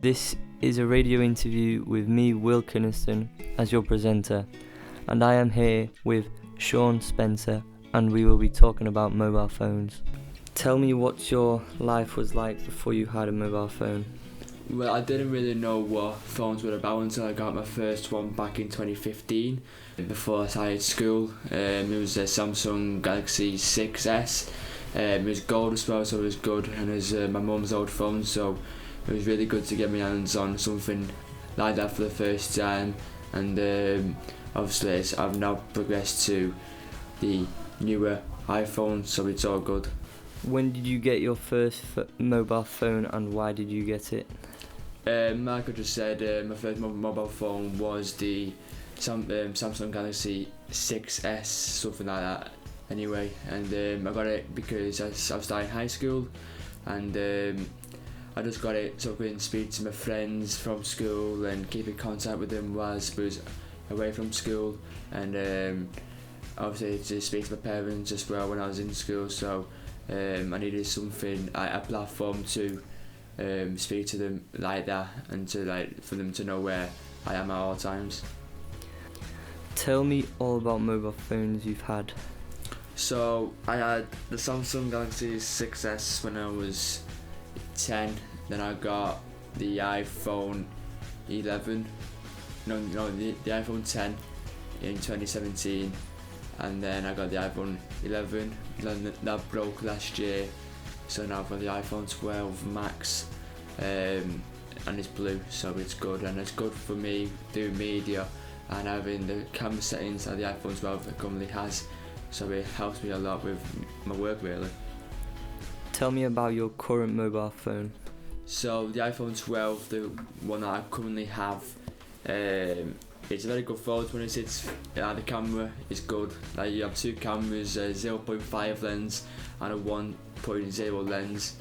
This is a radio interview with me, Will Kynaston, as your presenter, and I am here with Sean Spencer, and we will be talking about mobile phones. Tell me what your life was like before you had a mobile phone. Well, I didn't really know what phones were about until I got my first one back in 2015. Before I started school, it was a Samsung Galaxy 6S. It was gold as well, so it was good, and it was my mum's old phone, so it was really good to get my hands on something like that for the first time. And obviously I've now progressed to the newer iPhone, so it's all good. When did you get your first mobile phone, and why did you get it? Like I just said, my first mobile phone was the Samsung Galaxy 6S, something like that. Anyway, and I got it because I was starting high school, and I just got it so I could speak to my friends from school and keep in contact with them whilst I was away from school, and obviously to speak to my parents as well when I was in school. So I needed something, a platform to speak to them like that, and to for them to know where I am at all times. Tell me all about mobile phones you've had. So I had the Samsung Galaxy 6S when I was 10, then I got the iPhone 11, the iPhone 10 in 2017, and then I got the iPhone 11, then that broke last year, so now I've got the iPhone 12 Max, and it's blue, so it's good, and it's good for me doing media and having the camera settings that the iPhone 12 currently has, so it helps me a lot with my work really. Tell me about your current mobile phone. So the iPhone 12, the one that I currently have, it's a very good phone. When it's the camera is good. Like, you have two cameras, a 0.5 lens and a 1.0 lens.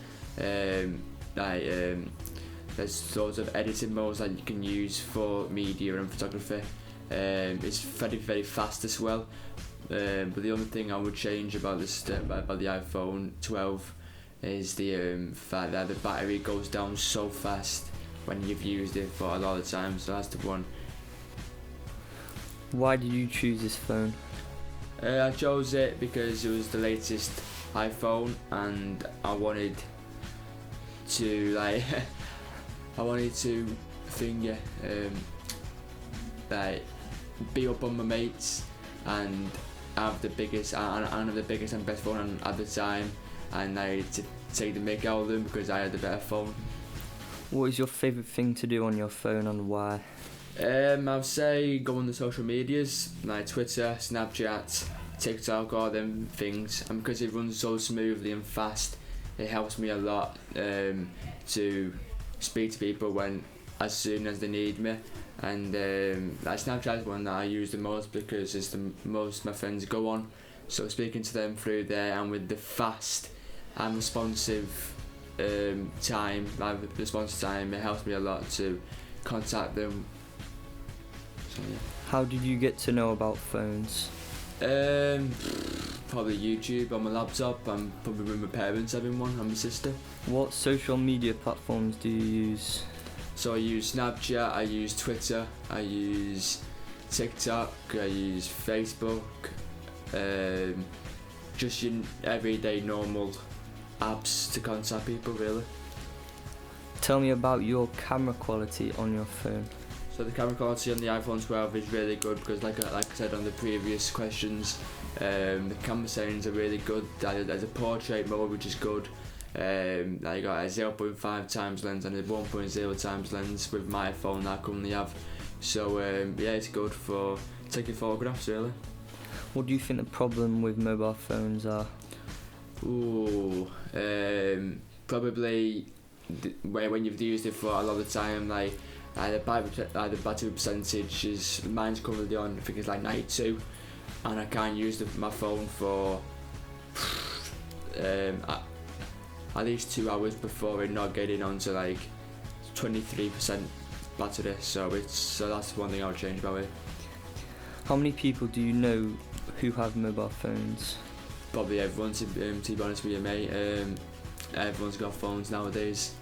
There's loads of editing modes that you can use for media and photography. It's very, very fast as well. But the only thing I would change about the iPhone 12 is the fact that the battery goes down so fast when you've used it for a lot of time, so that's the one. Why did you choose this phone? I chose it because it was the latest iPhone, and I wanted to be up on my mates and have the biggest and best phone at the time, and I had to take the mick out of them because I had the better phone. What is your favourite thing to do on your phone, and why? I'd say go on the social medias like Twitter, Snapchat, TikTok, all them things, and because it runs so smoothly and fast, it helps me a lot to speak to people as soon as they need me. And Snapchat is one that I use the most because it's the most my friends go on, so speaking to them through there, and with the fast and responsive response time, it helps me a lot to contact them. So, yeah. How did you get to know about phones? Probably YouTube on my laptop, and probably with my parents having one, and my sister. What social media platforms do you use? So I use Snapchat, I use Twitter, I use TikTok, I use Facebook, just your everyday normal apps to contact people really. Tell me about your camera quality on your phone. So the camera quality on the iPhone 12 is really good because like I said on the previous questions, the camera settings are really good. There's a portrait mode which is good. I got a 0.5 times lens and a 1.0 times lens with my phone that I currently have. So it's good for taking photographs really. What do you think the problem with mobile phones are? Probably when you've used it for a lot of time, the battery percentage is, mine's currently on, I think it's like 92, and I can't use my phone for at least 2 hours before it not getting on to 23% battery. So that's one thing I would change about it. How many people do you know who have mobile phones? Probably everyone, to be honest with you, mate. Everyone's got phones nowadays.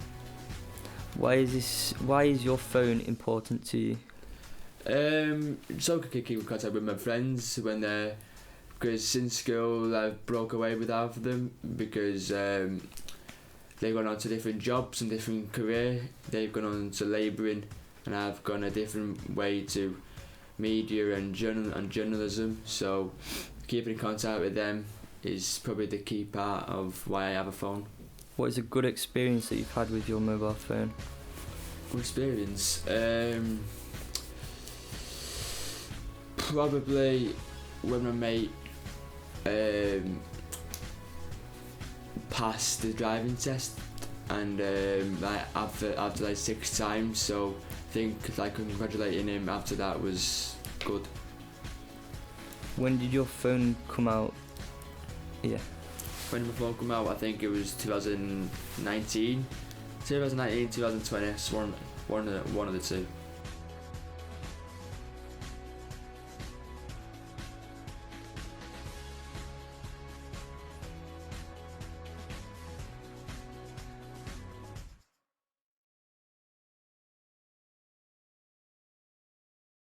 Why is your phone important to you? So I could keep in contact with my friends because since school I've broke away with half of them because they've gone on to different jobs and different career. They've gone on to labouring, and I've gone a different way to media and journalism. So keeping in contact with them is probably the key part of why I have a phone. What is a good experience that you've had with your mobile phone? Good experience. Probably when my mate passed the driving test, and like after like 6 times. So I think like congratulating him after that was good. When did your phone come out? Yeah. When my phone came out, I think it was 2019, 2020. One of the two.